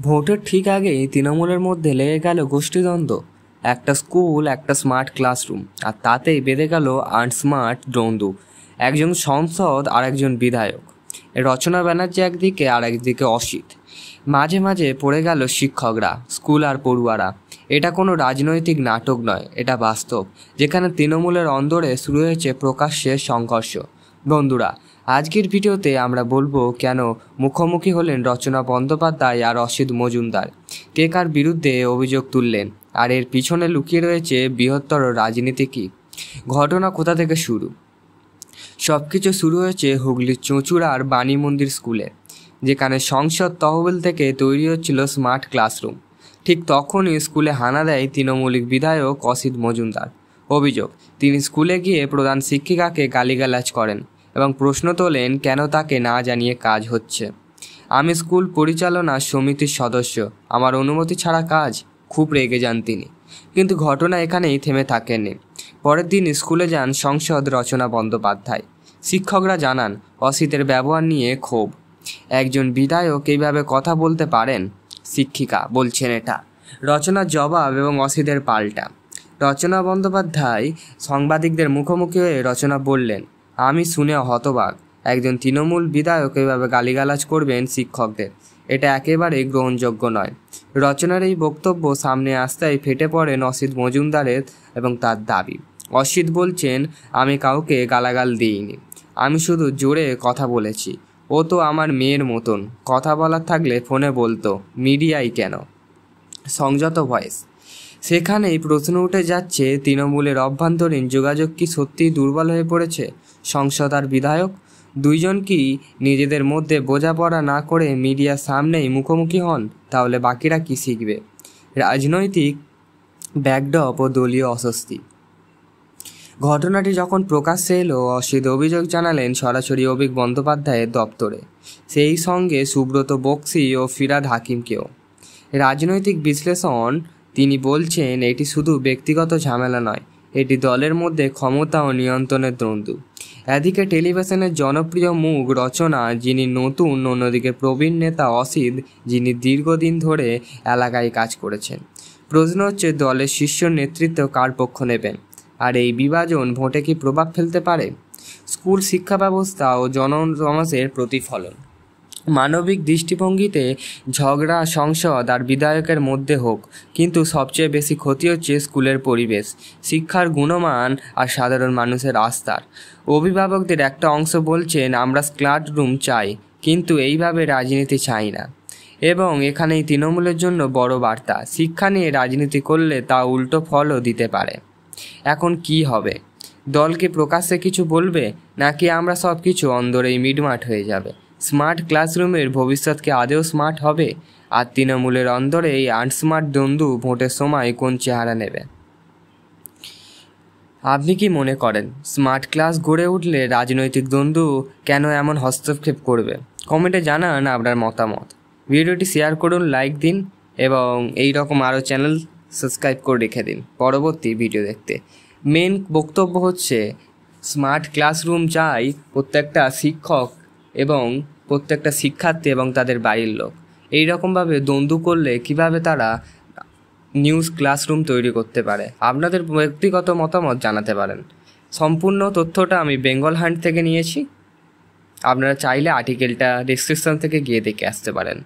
ভোটের ঠিক আগেই তৃণমূলের মধ্যে লেগে গেল গোষ্ঠীদ্বন্দ্ব। একটা স্কুল, একটা স্মার্ট ক্লাসরুম, আর তাতেই বেঁধে গেল আনস্মার্ট দ্বন্দ্ব। একজন সংসদ আর একজন বিধায়ক, রচনা ব্যানার্জি একদিকে আর একদিকে অসিত। মাঝে মাঝে পড়ে গেল শিক্ষকরা, স্কুল আর পড়ুয়ারা। এটা কোনো রাজনৈতিক নাটক নয়, এটা বাস্তব, যেখানে তৃণমূলের অন্দরে শুরু হয়েছে প্রকাশ্যে সংঘর্ষ। বন্ধুরা, আজকের ভিডিওতে আমরা বলবো কেন মুখোমুখি হলেন রচনা বন্দ্যোপাধ্যায় আর অসিত মজুমদার, কে কার বিরুদ্ধে অভিযোগ তুললেন, আর এর পিছনে লুকিয়ে রয়েছে বৃহত্তর রাজনীতি কী। ঘটনা কোথা থেকে শুরু? সব কিছু শুরু হয়েছে হুগলির চুঁচুড়ার বাণী মন্দির স্কুলে, যেখানে সংসদ তহবিল থেকে তৈরি হচ্ছিল স্মার্ট ক্লাসরুম। ঠিক তখনই স্কুলে হানা দেয় তৃণমূলিক বিধায়ক অসিত মজুমদার। অভিযোগ, তিনি স্কুলে গিয়ে প্রধান শিক্ষিকাকে গালিগালাজ করেন এবং প্রশ্ন তোলেন কেন তাকে না জানিয়ে কাজ হচ্ছে। আমি স্কুল পরিচালনা সমিতির সদস্য, আমার অনুমতি ছাড়া কাজ। খুব রেগে যান তিনি, কিন্তু ঘটনা এখানেই থেমে থাকেনি। পরের দিন স্কুলে যান সংসদ রচনা বন্দ্যোপাধ্যায়। শিক্ষকরা জানান অসিতের ব্যবহার নিয়ে ক্ষোভ। একজন বিধায়ক এইভাবে কথা বলতে পারেন? শিক্ষিকা বলছেন এটা। রচনার জবাব এবং অসিতের পাল্টা। রচনা বন্দ্যোপাধ্যায় সাংবাদিকদের মুখোমুখি হয়ে রচনা বললেন, আমি শুনে হতবাক। একজন তৃণমূল বিধায়ক এভাবে গালিগালাজ করবেন শিক্ষকদের, এটা একেবারেই গ্রহণযোগ্য নয়। রচনার এই বক্তব্য সামনে আসতেই ফেটে পড়েন অসিত মজুমদারের এবং তার দাবি। অসিত বলছেন, আমি কাউকে গালাগাল দিইনি, আমি শুধু জোরে কথা বলেছি। ও তো আমার মেয়ের মতন, কথা বলার থাকলে ফোনে বলতো, মিডিয়ায় কেন? সংযত ভয়েস। সেখানেই প্রশ্ন উঠে যাচ্ছে, তৃণমূলের অভ্যন্তরীণ যোগাযোগ কি সত্যিই দুর্বল হয়ে পড়েছে? সংসদ আর বিধায়ক দুইজন কি নিজেদের মধ্যে বোঝাপড়া না করে মিডিয়ার সামনেই মুখোমুখি হন? তাহলে বাকিরা কি শিখবে? রাজনৈতিক ব্যাকড্রপ ও দলীয় অস্বস্তি। ঘটনাটি যখন প্রকাশ্যে এলো, অসিত অভিযোগ জানালেন সরাসরি অভিক বন্দ্যোপাধ্যায়ের দপ্তরে, সেই সঙ্গে সুব্রত বক্সি ও ফিরাদ হাকিমকেও। রাজনৈতিক বিশ্লেষণ, তিনি বলছেন এটি শুধু ব্যক্তিগত ঝামেলা নয়, এটি দলের মধ্যে ক্ষমতা ও নিয়ন্ত্রণের দ্বন্দ্ব। এদিকে টেলিভিশনের জনপ্রিয় মুখ রচনা, যিনি নতুন, অন্যদিকে প্রবীণ নেতা অসিত, যিনি দীর্ঘদিন ধরে এলাকায় কাজ করেছেন। প্রশ্ন হচ্ছে, দলের শীর্ষ নেতৃত্ব কার পক্ষ নেবেন? আর এই বিভাজন ভোটে কি প্রভাব ফেলতে পারে? স্কুল শিক্ষা ব্যবস্থা ও জনসমাজের প্রতিফলন। মানবিক দৃষ্টিভঙ্গিতে ঝগড়া সংসদ আর বিধায়কের মধ্যে হোক, কিন্তু সবচেয়ে বেশি ক্ষতি হচ্ছে স্কুলের পরিবেশ, শিক্ষার গুণমান আর সাধারণ মানুষের আস্থার। অভিভাবকদের একটা অংশ বলছেন, আমরা ক্লাসরুম চাই, কিন্তু এইভাবে রাজনীতি চাই না। এবং এখানেই তৃণমূলের জন্য বড় বার্তা, শিক্ষা নিয়ে রাজনীতি করলে তা উল্টো ফলও দিতে পারে। এখন কি হবে? দল কি প্রকাশ্যে কিছু বলবে, নাকি আমরা সব কিছু অন্দরেই মিটমাট হয়ে যাবে? স্মার্ট ক্লাসরুমের ভবিষ্যৎ কি আদেও স্মার্ট হবে? আর তৃণমূলের অন্দরে এই আনস্মার্ট দ্বন্দ্ব ভোটের সময় কোন চেহারা নেবে? আপনি কি মনে করেন স্মার্ট ক্লাস গড়ে উঠলে রাজনৈতিক দ্বন্দ্ব কেন এমন হস্তক্ষেপ করবে? কমেন্টে জানান আপনার মতামত। ভিডিওটি শেয়ার করুন, লাইক দিন এবং এই রকম আরও চ্যানেল সাবস্ক্রাইব করে রেখে দিন পরবর্তী ভিডিও দেখতে। মেন বক্তব্য হচ্ছে, স্মার্ট ক্লাসরুম চাই প্রত্যেকটা শিক্ষক এবং প্রত্যেকটা শিক্ষার্থী এবং তাদের বাড়ির লোক। এই রকমভাবে দ্বন্দ্ব করলে কিভাবে তারা নিউজ ক্লাসরুম তৈরি করতে পারে? আপনাদের ব্যক্তিগত মতামত জানাতে পারেন। সম্পূর্ণ তথ্যটা আমি বেঙ্গল হান্ট থেকে নিয়েছি, আপনারা চাইলে আর্টিকেলটা ডেসক্রিপশন থেকে গিয়ে দেখে আসতে পারেন।